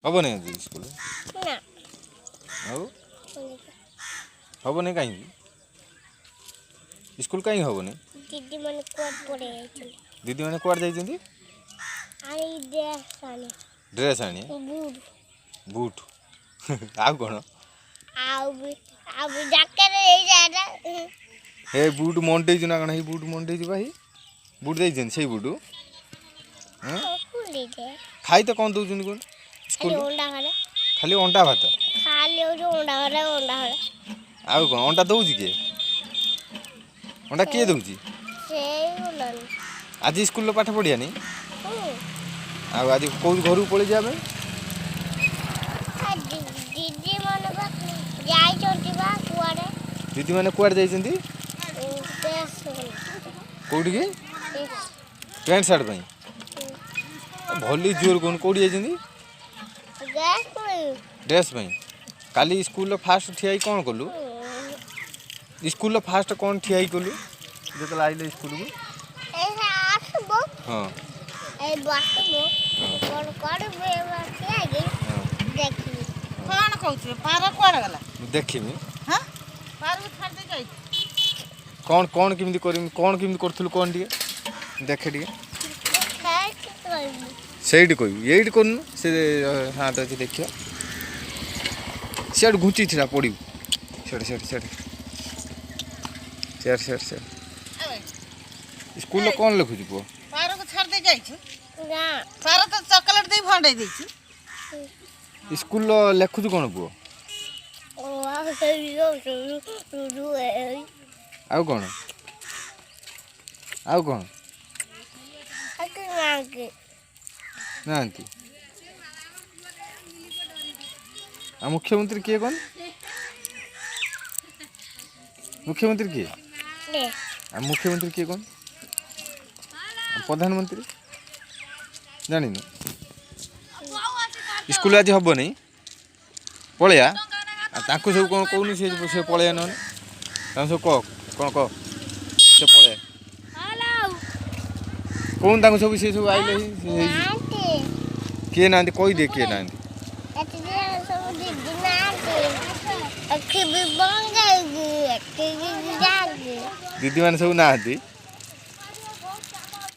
हम नहीं आज स्कूल ना हम नहीं कहीं स्कूल कहीं हम नहीं दीदी मन कोड पड़े दीदी मैंने कुआड़ जाइए आई दे ड्रेस आनी बूट बूट आउ कौन आउ जाके रे जाडा हे बूट मंडे ना कौन बूट मंडे भाई बूट दे से बूट खुली दे खाई तो कौन दौन कौन स्कूल खाली अंडा भात खाली अंडा आउ कौन अंडा दौच किए अंडा किए दौच आज स्कूल पाठ पढ़ियानी आज कौ घर पलि जा दीदी मन कुआड़े दीदी मैंने कुआड़े जाइए कौटी की पैंट सार्ट भली जोर कौन कौटी जाइए ड्रेस काली स्कूल फास्ट ठिया कौन कलु स्कूल फास्ट कौन ठिया कलु जो आइले स्कूल को हाँ देखी कौन कौन केमती कौन केमती करूँ कौन टे देखे टे सही कह ये कर से हाँ अच्छे देखिए सियाड़ घुची था पड़ू से स्कूल कौन लिखुच पु पार को छाड़ दे जाइछु पार तो चॉकलेट दे भंडे देछि स्कूल लिखुच कौन पु आउ कौन ना मुख्यमंत्री किए कौन मुख्यमंत्री किए मुख्यमंत्री किए कौन प्रधानमंत्री जानी स्कूल आज हम नहीं पलैया सब कौन कौन से पलैया न सब कह कौन कह से पलैया कौन सब सी सब आइले किए ना कहीदे किए ना दीदी मैंने सब ना